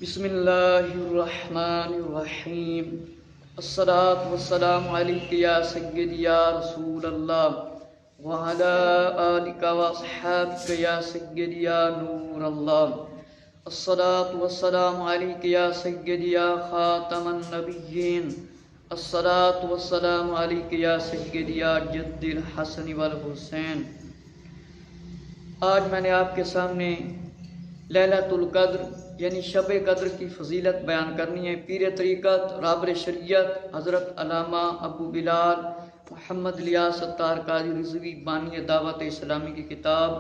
بسم اللہ الرحمن الرحیم الصلاۃ والسلام علیک یا سیدی یا رسول اللہ وعلی آلک واصحابک یا سیدی یا نور اللہ الصلاۃ والسلام علیک یا سیدی یا خاتم النبیین الصلاۃ والسلام علیک یا سیدی یا جد الحسن والحسین۔ آج میں نے آپ کے سامنے لیلۃ القدر یعنی شب قدر کی فضیلت بیان کرنی ہے۔ پیر طریقت رابر شریعت حضرت علامہ ابو بلال محمد الیاس ستار قادری رضوی بانی دعوت اسلامی کی کتاب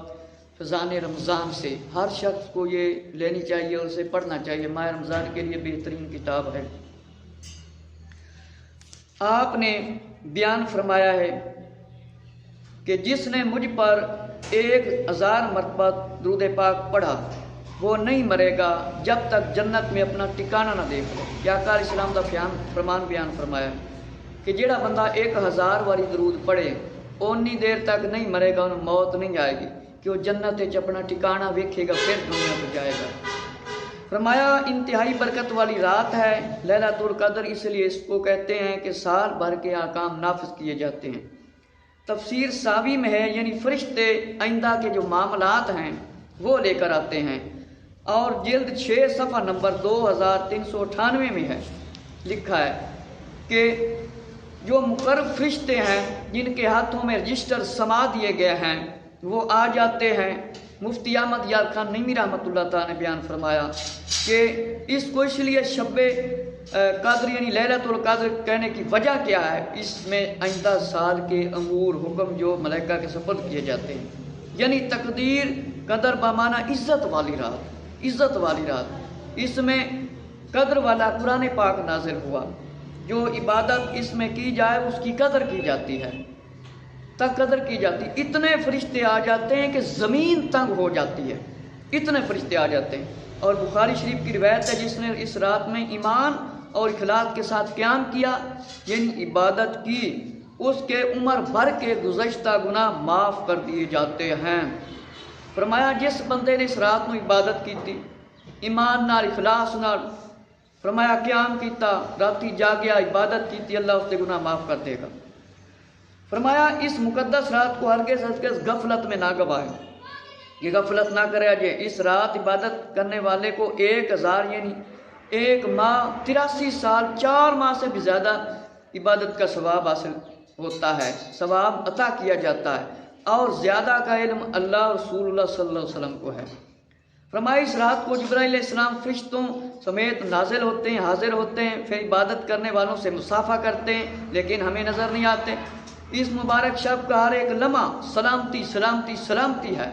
فضان رمضان سے ہر شخص کو یہ لینی چاہیے اور اسے پڑھنا چاہیے۔ ماہ رمضان کے لیے بہترین کتاب ہے۔ آپ نے بیان فرمایا ہے کہ جس نے مجھ پر 1000 مرتبہ درود پاک پڑھا وہ نہیں مرے گا جب تک جنت میں اپنا ٹھکانہ نہ دیکھ لے۔ یا کار اسلام دا فرمان بیان فرمایا کہ جیڑا بندہ 1000 واری درود پڑھے اونی دیر تک نہیں مرے گا، انہوں موت نہیں آئے گی کہ وہ جنت وچ اپنا ٹھکانہ ویکھے گا، پھر دنیا پہ جائے گا۔ فرمایا انتہائی برکت والی رات ہے لیلۃ القدر، اس لیے اس کو کہتے ہیں کہ سال بھر کے احکام نافذ کیے جاتے ہیں۔ تفسیر ساوی میں ہے یعنی فرشتے آئندہ کے جو معاملات ہیں وہ لے کر آتے ہیں، اور جلد 6 صفحہ نمبر 2398 میں ہے لکھا ہے کہ جو مقرب فرشتے ہیں جن کے ہاتھوں میں رجسٹر سما دیے گئے ہیں وہ آ جاتے ہیں۔ مفتی احمد یار خان نعیمی رحمۃ اللہ تعالیٰ نے بیان فرمایا کہ اس کو اس لیے شب قدر یعنی لیلۃ القدر کہنے کی وجہ کیا ہے، اس میں آئندہ سال کے امور حکم جو ملائکہ کے سپرد کیے جاتے ہیں، یعنی تقدیر قدر بمعنی عزت والی رات، عزت والی رات۔ اس میں قدر والا قرآن پاک نازل ہوا، جو عبادت اس میں کی جائے اس کی قدر کی جاتی ہے، تک قدر کی جاتی۔ اتنے فرشتے آ جاتے ہیں کہ زمین تنگ ہو جاتی ہے، اتنے فرشتے آ جاتے ہیں۔ اور بخاری شریف کی روایت ہے جس نے اس رات میں ایمان اور اخلاص کے ساتھ قیام کیا یعنی عبادت کی، اس کے عمر بھر کے گزشتہ گناہ معاف کر دیے جاتے ہیں۔ فرمایا جس بندے نے اس رات میں عبادت کی تھی ایمان نال اخلاص نال، فرمایا قیام کیتا، راتی جاگیا، عبادت کی تھی، اللہ اس کے گناہ معاف کر دے گا۔ فرمایا اس مقدس رات کو ہرگز غفلت میں نہ گوائے، یہ غفلت نہ کرے۔ اجے اس رات عبادت کرنے والے کو 1000 یعنی 1 ماہ 83 سال 4 ماہ سے بھی زیادہ عبادت کا ثواب حاصل ہوتا ہے، ثواب عطا کیا جاتا ہے، اور زیادہ کا علم اللہ رسول اللہ صلی اللہ علیہ وسلم کو ہے۔ فرمایا اس رات کو جبرائیل علیہ السلام فرشتوں سمیت نازل ہوتے ہیں، حاضر ہوتے ہیں، پھر عبادت کرنے والوں سے مصافحہ کرتے ہیں لیکن ہمیں نظر نہیں آتے۔ اس مبارک شب کا ہر ایک لمحہ سلامتی سلامتی سلامتی ہے،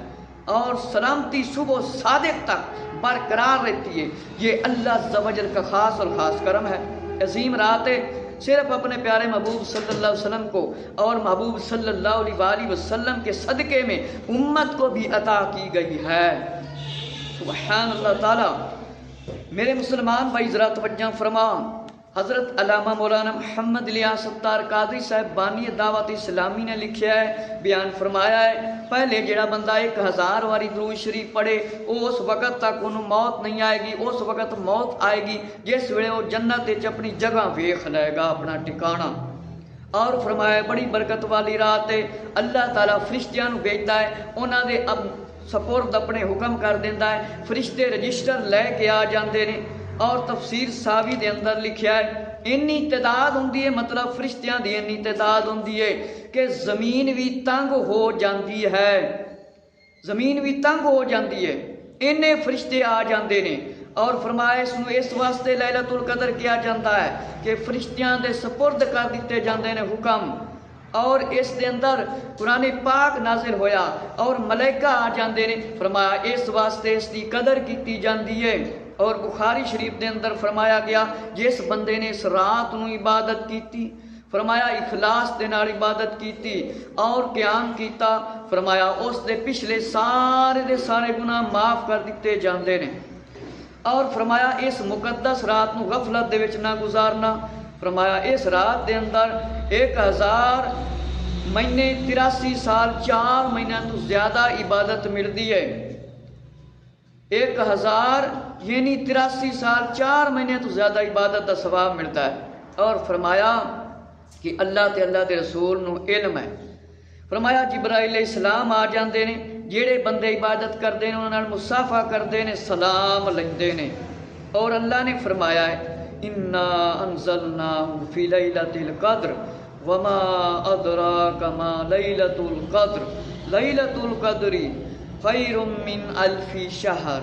اور سلامتی صبح صادق تک برقرار رہتی ہے۔ یہ اللہ عز و جل کا خاص اور خاص کرم ہے۔ عظیم رات ہے، صرف اپنے پیارے محبوب صلی اللہ علیہ وسلم کو اور محبوب صلی اللہ علیہ وآلہ وسلم کے صدقے میں امت کو بھی عطا کی گئی ہے۔ سبحان اللہ تعالیٰ۔ میرے مسلمان بھائی ذرا توجہ فرما، حضرت علامہ مولانا محمد الیاس ستار قادری صاحب بانی دعوت اسلامی نے لکھا ہے، بیان فرمایا ہے، پہلے جڑا بندہ 1000 واری درود شریف پڑھے اس وقت تک انہوں موت نہیں آئے گی، اس وقت موت آئے گی جس ویلے وہ جنت وچ اپنی جگہ ویکھ لے گا، اپنا ٹھکانہ۔ اور فرمایا بڑی برکت والی رات ہے، اللہ تعالیٰ فرشتیاں نوں بھیجدا ہے، انہاں دے اب سپرد اپنے حکم کر دیندا ہے، فرشتے رجسٹر لے کے آ جاندے نے۔ اور تفسیر ساوی دے اندر لکھیا ہے اینی تعداد ہوندی ہے، مطلب فرشتیاں دی اینی تعداد ہوندی ہے کہ زمین بھی تنگ ہو جاندی ہے، زمین بھی تنگ ہو جاندی ہے، اینے فرشتے آ جاندے نے۔ اور فرمایا اس واسطے لیلۃ القدر کیا جاتا ہے کہ فرشتیاں دے سپرد کر دیتے جاندے نے حکم، اور اس دے اندر قرآن پاک نازل ہویا اور ملائکہ آ جاندے نے۔ فرمایا اس واسطے اس دی قدر کیتی جاندی ہے۔ اور بخاری شریف دے اندر فرمایا گیا جس بندے نے اس رات نو عبادت کیتی، فرمایا اخلاص دے نال عبادت کیتی اور قیام کیتا، فرمایا اس دے پچھلے سارے دے سارے گناہ معاف کر دیتے جاندے نے۔ اور فرمایا اس مقدس رات نو غفلت دے وچ نہ گزارنا۔ فرمایا اس رات دے اندر 1000 مہینے 83 سال 4 مہینوں تو زیادہ عبادت ملتی ہے۔ 1000 یعنی 83 سال 4 مہینے تو زیادہ عبادت کا ثواب ملتا ہے۔ اور فرمایا کہ اللہ دے رسول نو علم ہے۔ فرمایا جبرائیل علیہ السلام آ جاندے نے، جیڑے بندے عبادت کرتے ہیں انہاں نال مصافحہ کرتے ہیں، سلام لیندے نے۔ اور اللہ نے فرمایا ہے انا انزلناہ فی لیلۃ القدر وما ادراک ما لیلۃ القدر لیلۃ القدر خیر من الف شہر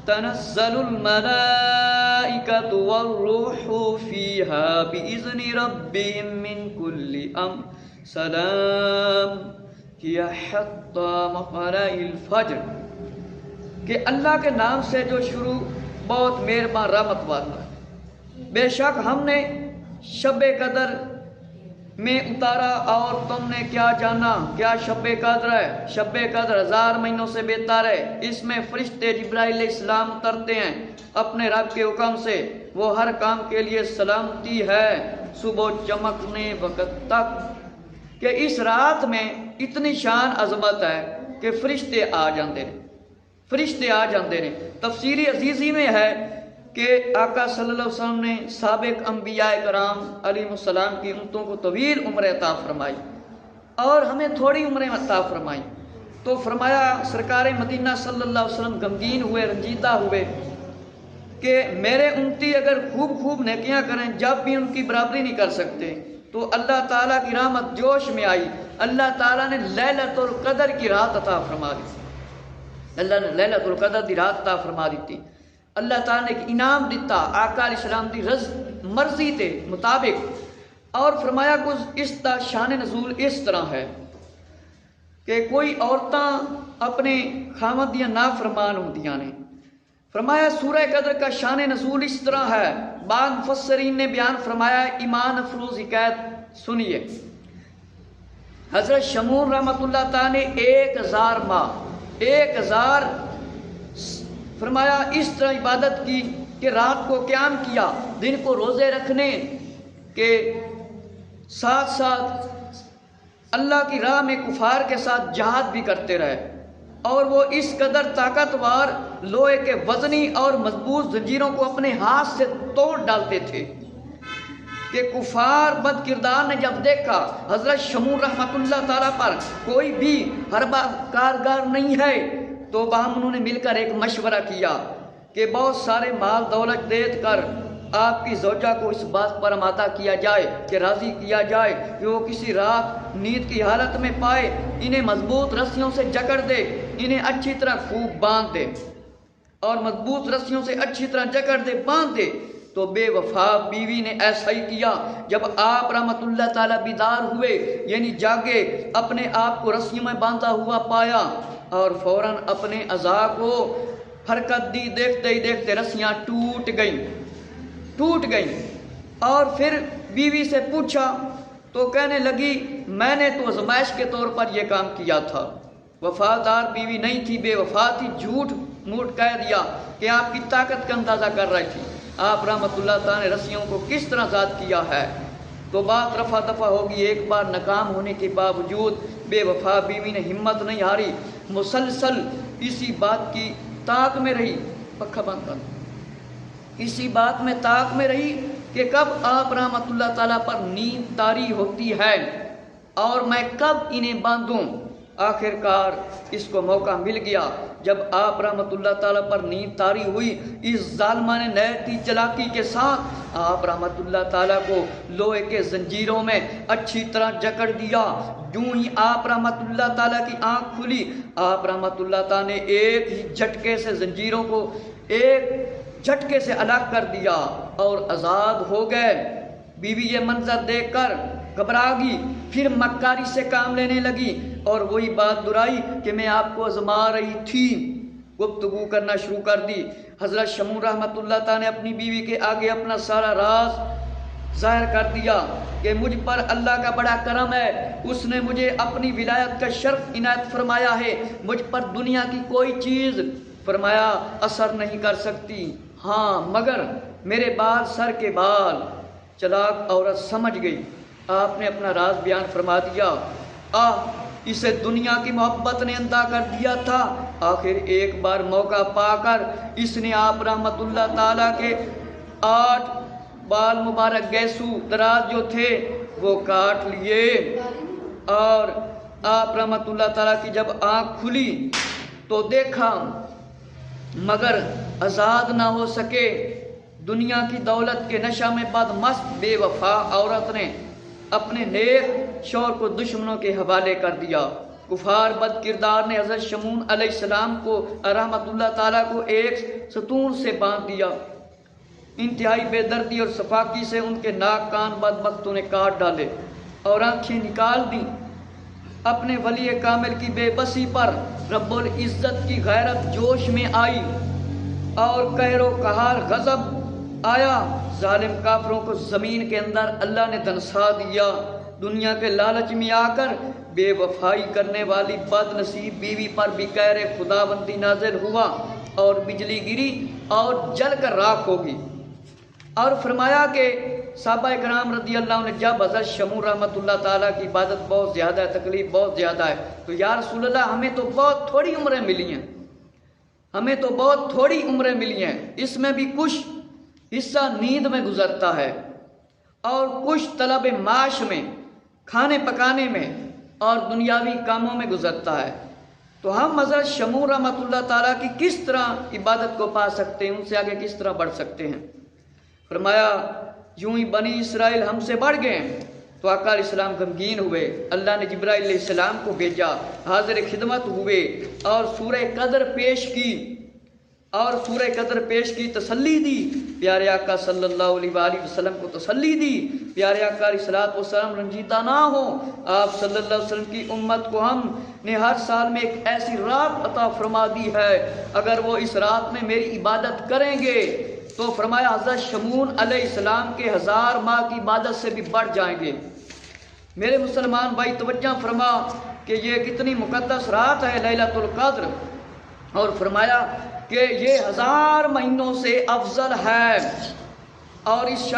تنزل الملائکۃ والروح فیہا بإذن ربہم من کل امر سلام ہی حتی مطلع الفجر، کہ اللہ کے نام سے جو شروع بہت مہربان رحمت والا ہے۔ بے شک ہم نے شب قدر میں اتارا، اور تم نے کیا جانا کیا شب قدر ہے؟ شب قدر 1000 مہینوں سے بہتر ہے۔ اس میں فرشتے جبرائیل علیہ السلام اترتے ہیں اپنے رب کے حکم سے، وہ ہر کام کے لیے سلامتی ہے صبح چمکنے وقت تک، کہ اس رات میں اتنی شان عظمت ہے کہ فرشتے آ جاندے ہیں، فرشتے آ جاندے ہیں۔ تفسیری عزیزی میں ہے کہ آقا صلی اللہ علیہ وسلم نے سابق انبیاء کرام علیہ السلام کی امتوں کو طویل عمر عطا فرمائی اور ہمیں تھوڑی عمریں عطا فرمائی، تو فرمایا سرکار مدینہ صلی اللہ علیہ وسلم غمگین ہوئے، رنجیدہ ہوئے کہ میرے امتی اگر خوب نیکیاں کریں جب بھی ان کی برابری نہیں کر سکتے، تو اللہ تعالیٰ کی رحمت جوش میں آئی، اللہ تعالیٰ نے لیلۃ القدر کی رات عطا فرما دی، اللہ نے لیلۃ القدر کی رات عطا فرما دی، اللہ تعالیٰ نے ایک انعام دیتا آقا علیہ السلام کی مرضی کے مطابق۔ اور فرمایا کچھ اس کا شان نزول اس طرح ہے کہ کوئی عورتاں اپنے خامد دیاں نافرمان ہوندیاں نے۔ فرمایا سورہ قدر کا شان نزول اس طرح ہے، بعض مفسرین نے بیان فرمایا، ایمان افروز حکایت سنیے۔ حضرت شمون رحمۃ اللہ تعالیٰ نے 1000 ماہ 1000 فرمایا اس طرح عبادت کی کہ رات کو قیام کیا، دن کو روزے رکھنے کے ساتھ ساتھ اللہ کی راہ میں کفار کے ساتھ جہاد بھی کرتے رہے، اور وہ اس قدر طاقتور لوہے کے وزنی اور مضبوط زنجیروں کو اپنے ہاتھ سے توڑ ڈالتے تھے کہ کفار بد کردار نے جب دیکھا حضرت شمون رحمۃ اللہ تعالیٰ پر کوئی بھی حربہ کارگر نہیں ہے، تو باہم انہوں نے مل کر ایک مشورہ کیا کہ بہت سارے مال دولت دے کر آپ کی زوجہ کو اس بات پر آمادہ کیا جائے کہ راضی کیا جائے کہ وہ کسی رات نیند کی حالت میں پائے، انہیں مضبوط رسیوں سے جکڑ دے، انہیں اچھی طرح خوب باندھ دے، اور مضبوط رسیوں سے اچھی طرح جکڑ دے، باندھ دے۔ تو بے وفا بیوی نے ایسا ہی کیا۔ جب آپ رحمت اللہ تعالیٰ بیدار ہوئے یعنی جاگے، اپنے آپ کو رسیوں میں باندھا ہوا پایا اور فوراً اپنے اعضاء کو حرکت دی، دیکھتے ہی دیکھتے رسیاں ٹوٹ گئیں۔ اور پھر بیوی سے پوچھا تو کہنے لگی میں نے تو آزمائش کے طور پر یہ کام کیا تھا۔ وفادار بیوی نہیں تھی، بے وفا تھی، جھوٹ موٹ کہہ دیا کہ آپ کی طاقت کا اندازہ کر رہی تھی۔ آپ رحمت اللہ تعالیٰ نے رسیوں کو کس طرح ذات کیا ہے، تو بات رفع دفع ہوگی۔ ایک بار ناکام ہونے کے باوجود بے وفا بیوی نے ہمت نہیں ہاری، مسلسل اسی بات کی طاق میں رہی، پکھا بند کر، اسی بات میں طاق میں رہی کہ کب آپ رحمت اللہ تعالیٰ پر نیند طاری ہوتی ہے اور میں کب انہیں باندھوں۔ آخر کار اس کو موقع مل گیا جب آپ رحمت اللہ تعالیٰ پر نیند طاری ہوئی، اس ظالمہ نے نہایتی چلاکی کے ساتھ آپ رحمت اللہ تعالیٰ کو لوہے کے زنجیروں میں اچھی طرح جکڑ دیا۔ یوں ہی آپ رحمت اللہ تعالیٰ کی آنکھ کھلی، آپ رحمت اللہ تعالیٰ نے ایک ہی جھٹکے سے زنجیروں کو ایک جھٹکے سے الگ کر دیا اور آزاد ہو گئے۔ بیوی یہ منظر دیکھ کر گھبرا گئی، پھر مکاری سے کام لینے لگی اور وہی بات دہرائی کہ میں آپ کو آزما رہی تھی، گفتگو کرنا شروع کر دی۔ حضرت شمون رحمت اللہ تعالیٰ نے اپنی بیوی کے آگے اپنا سارا راز ظاہر کر دیا کہ مجھ پر اللہ کا بڑا کرم ہے، اس نے مجھے اپنی ولایت کا شرف عنایت فرمایا ہے، مجھ پر دنیا کی کوئی چیز فرمایا اثر نہیں کر سکتی، ہاں مگر میرے بال سر کے بال۔ چلاک عورت سمجھ گئی، آپ نے اپنا راز بیان فرما دیا۔ اسے دنیا کی محبت نے اندھا کر دیا تھا۔ آخر ایک بار موقع پا کر اس نے آپ رحمت اللہ تعالیٰ کے 8 بال مبارک گیسو دراز جو تھے وہ کاٹ لیے، اور آپ رحمت اللہ تعالیٰ کی جب آنکھ کھلی تو دیکھا مگر آزاد نہ ہو سکے۔ دنیا کی دولت کے نشہ میں بد مست بے وفا عورت نے اپنے نیک شوہر کو دشمنوں کے حوالے کر دیا۔ کفار بد کردار نے حضرت شمعون علیہ السلام کو رحمت اللہ تعالیٰ کو ایک ستون سے باندھ دیا۔ انتہائی بے دردی اور صفاقی سے ان کے ناک کان بدبختوں نے کاٹ ڈالے اور آنکھیں نکال دیں۔ اپنے ولی کامل کی بے بسی پر رب العزت کی غیرت جوش میں آئی اور قہر و قہار غضب آیا۔ ظالم کافروں کو زمین کے اندر اللہ نے دنسا دیا۔ دنیا کے لالچ میں آ کر بے وفائی کرنے والی بد نصیب بیوی پر بھی قہر خداوندی نازل ہوا اور بجلی گری اور جل کر راکھ ہوگی۔ اور فرمایا کہ صحابہ کرام رضی اللہ عنہ نے جب حضرت شمعون رحمۃ اللہ تعالیٰ کی عبادت بہت زیادہ ہے، تکلیف بہت زیادہ ہے، تو یا رسول اللہ ہمیں تو بہت تھوڑی عمریں ملی ہیں، ہمیں تو بہت تھوڑی عمریں ملی ہیں، اس میں بھی کچھ حصہ نیند میں گزرتا ہے اور کچھ طلب معاش میں، کھانے پکانے میں اور دنیاوی کاموں میں گزرتا ہے۔ تو ہم حضرت شمعون رحمۃ اللہ تعالیٰ کی کس طرح عبادت کو پا سکتے ہیں، ان سے آگے کس طرح بڑھ سکتے ہیں؟ فرمایا یوں ہی بنی اسرائیل ہم سے بڑھ گئے تو آقا علیہ السلام غمگین ہوئے۔ اللہ نے جبرائیل علیہ السلام کو بھیجا، حاضر خدمت ہوئے اور سورہ قدر پیش کی، تسلی دی، پیارے آقا صلی اللہ علیہ وآلہ وسلم کو تسلی دی۔ پیارے آقا علیہ السلام رنجیدہ نہ ہو، آپ صلی اللہ علیہ وسلم کی امت کو ہم نے ہر سال میں ایک ایسی رات عطا فرما دی ہے، اگر وہ اس رات میں میری عبادت کریں گے تو فرمایا حضرت شمعون علیہ السلام کے 1000 ماہ کی عبادت سے بھی بڑھ جائیں گے۔ میرے مسلمان بھائی توجہ فرما کہ یہ کتنی مقدس رات ہے لیلۃ القدر، اور فرمایا کہ یہ 1000 مہینوں سے افضل ہے، اور اس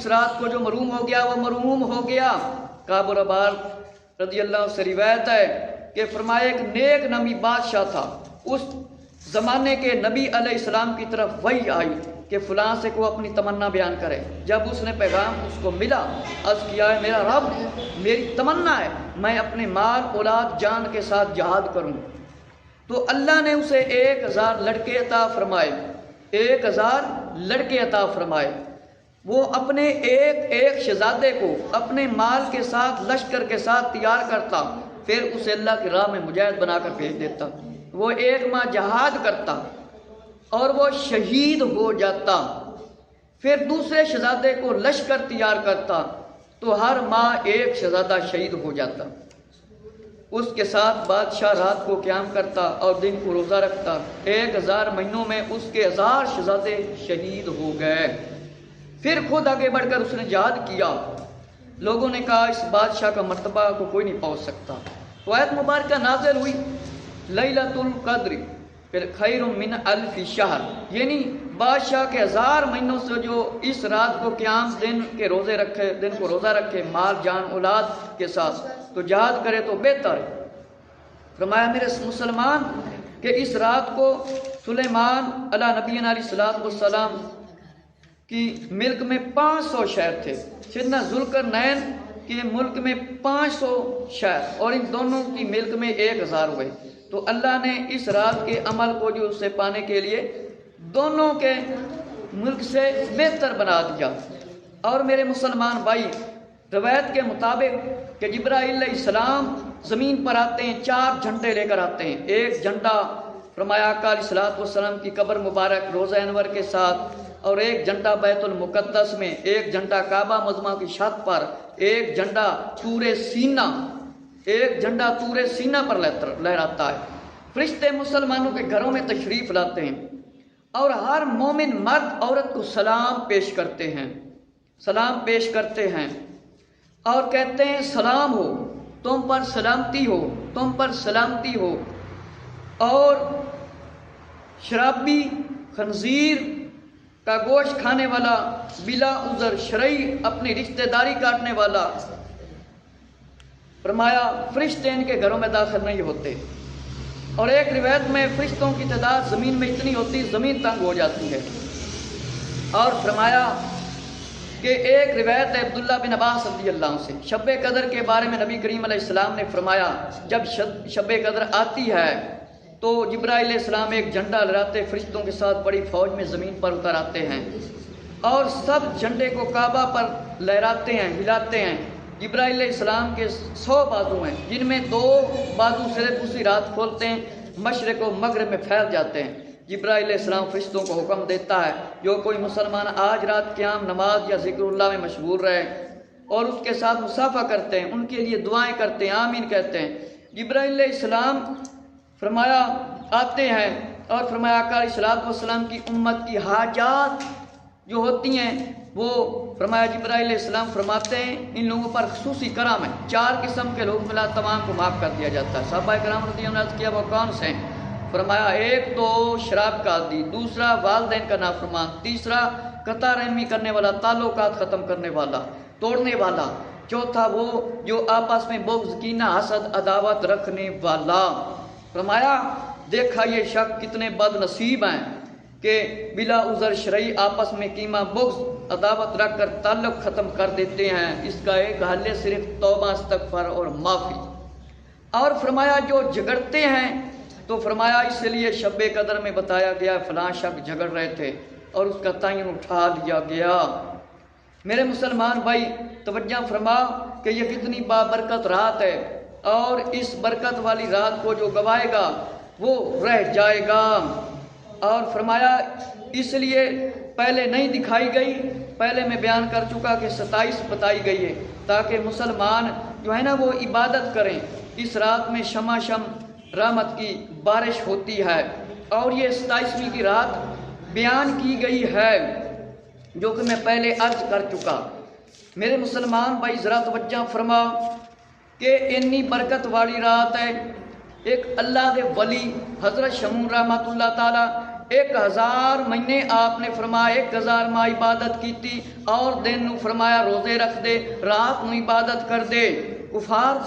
رات کو جو محروم ہو گیا وہ مرحوم ہو گیا۔ کعب الرباع رضی اللہ عنہ سے روایت ہے کہ فرمایا ایک نیک نامی بادشاہ تھا، اس زمانے کے نبی علیہ السلام کی طرف وحی آئی کہ فلاں سے کو اپنی تمنا بیان کرے۔ جب اس نے پیغام اس کو ملا، عرض کیا ہے میرا رب میری تمنا ہے میں اپنے مال اولاد جان کے ساتھ جہاد کروں، تو اللہ نے اسے 1000 لڑکے عطا فرمائے، 1000 لڑکے عطا فرمائے۔ وہ اپنے ایک شہزادے کو اپنے مال کے ساتھ لشکر کے ساتھ تیار کرتا، پھر اسے اللہ کی راہ میں مجاہد بنا کر بھیج دیتا، وہ 1 ماہ جہاد کرتا اور وہ شہید ہو جاتا، پھر دوسرے شہزادے کو لشکر تیار کرتا تو ہر ماہ 1 شہزادہ شہید ہو جاتا۔ اس کے ساتھ بادشاہ رات کو قیام کرتا اور دن کو روزہ رکھتا، 1000 مہینوں میں اس کے 1000 شہزادے شہید ہو گئے۔ پھر خود آگے بڑھ کر اس نے جہاد کیا، لوگوں نے کہا اس بادشاہ کا مرتبہ کو کوئی نہیں پہنچ سکتا، تو آیت مبارکہ نازل ہوئی لیلۃ القدر خیر من الف شہر، یعنی بادشاہ کے 1000 مہینوں سے جو اس رات کو قیام دن کو روزہ رکھے مال جان اولاد کے ساتھ تو جہاد کرے تو بہتر ہے۔ فرمایا میرے مسلمان کہ اس رات کو سلیمان علیہ نبینا علیہ الصلوۃ والسلام کی ملک میں 500 شہر تھے، سیدنا ذوالقرنین کے ملک میں 500 شہر، اور ان دونوں کی ملک میں 1000 ہوئے۔ تو اللہ نے اس رات کے عمل کو جو اسے پانے کے لیے دونوں کے ملک سے بہتر بنا دیا۔ اور میرے مسلمان بھائی روایت کے مطابق کہ جبرائیل علیہ السلام زمین پر آتے ہیں، 4 جھنڈے لے کر آتے ہیں، ایک جھنڈا فرمایا آقا علیہ الصلوۃ والسلام کی قبر مبارک روضہ انور کے ساتھ، اور ایک جھنڈا بیت المقدس میں، ایک جھنڈا کعبہ معظمہ کی چھت پر، ایک جھنڈا طور سینہ پر لہراتا ہے۔ فرشتے مسلمانوں کے گھروں میں تشریف لاتے ہیں اور ہر مومن مرد عورت کو سلام پیش کرتے ہیں اور کہتے ہیں سلام ہو، تم پر سلامتی ہو، تم پر سلامتی ہو۔ اور شرابی، خنزیر کا گوشت کھانے والا، بلا عذر شرعی اپنی رشتہ داری کاٹنے والا، فرمایا فرشتے ان کے گھروں میں داخل نہیں ہوتے، اور ایک روایت میں فرشتوں کی تعداد زمین میں اتنی ہوتی زمین تنگ ہو جاتی ہے۔ اور فرمایا کہ ایک روایت ہے عبداللہ بن عباس رضی اللہ عنہ سے، شب قدر کے بارے میں نبی کریم علیہ السلام نے فرمایا جب شب قدر آتی ہے تو جبرائیل علیہ السلام ایک جھنڈا لہراتے فرشتوں کے ساتھ بڑی فوج میں زمین پر اتر آتے ہیں، اور سب جھنڈے کو کعبہ پر لہراتے ہیں، ہلاتے ہیں۔ جبرائیل علیہ السلام کے 100 بازو ہیں، جن میں 2 بازو صرف اسی رات کھولتے ہیں، مشرق و مغرب میں پھیل جاتے ہیں۔ جبرائیل علیہ السلام فرشتوں کو حکم دیتا ہے جو کوئی مسلمان آج رات قیام نماز یا ذکر اللہ میں مشغول رہے اور اس کے ساتھ مصافحہ کرتے ہیں، ان کے لیے دعائیں کرتے ہیں، آمین کہتے ہیں۔ جبرائیل علیہ السلام فرمایا آتے ہیں اور فرمایا آقا علیہ السلام کی امت کی حاجات جو ہوتی ہیں وہ فرمایا جبرائیل علیہ السلام فرماتے ہیں ان لوگوں پر خصوصی کرم ہے، 4 قسم کے لوگ ملا تمام کو معاف کر دیا جاتا ہے۔ صحابہ کرام رضی اللہ عنہ نے کیا وہ کون سے ہیں؟ فرمایا ایک تو شراب کا عادی، دوسرا والدین کا نافرمان، تیسرا قطع رحمی کرنے والا، تعلقات ختم کرنے والا، توڑنے والا، چوتھا وہ جو آپس میں بغض، کینہ، حسد، عداوت رکھنے والا۔ فرمایا دیکھا یہ شخص کتنے بد نصیب ہیں کہ بلا عذر شرعی آپس میں کینہ، بغض، عداوت رکھ کر تعلق ختم کر دیتے ہیں، اس کا ایک حل ہے صرف توبہ، استغفار اور معافی۔ اور فرمایا جو جھگڑتے ہیں تو فرمایا اس لیے شب قدر میں بتایا گیا فلاں شخص جھگڑ رہے تھے اور اس کا تعین اٹھا لیا گیا۔ میرے مسلمان بھائی توجہ فرما کہ یہ کتنی بابرکت رات ہے، اور اس برکت والی رات کو جو گوائے گا وہ رہ جائے گا۔ اور فرمایا اس لیے پہلے نہیں دکھائی گئی، پہلے میں بیان کر چکا کہ 27 بتائی گئی ہے تاکہ مسلمان جو ہے نا وہ عبادت کریں۔ اس رات میں شماشم رحمت کی بارش ہوتی ہے، اور یہ 27ویں کی رات بیان کی گئی ہے جو کہ میں پہلے عرض کر چکا۔ میرے مسلمان بھائی ذرا توجہ فرما کہ اتنی برکت والی رات ہے۔ ایک اللہ کے ولی حضرت شمون رحمۃ اللہ تعالی 1000 مہینے آپ نے فرمایا 1000 ماہ عبادت کی تھی، اور دن نو فرمایا روزے رکھ دے، رات نو عبادت کر دے۔ کفار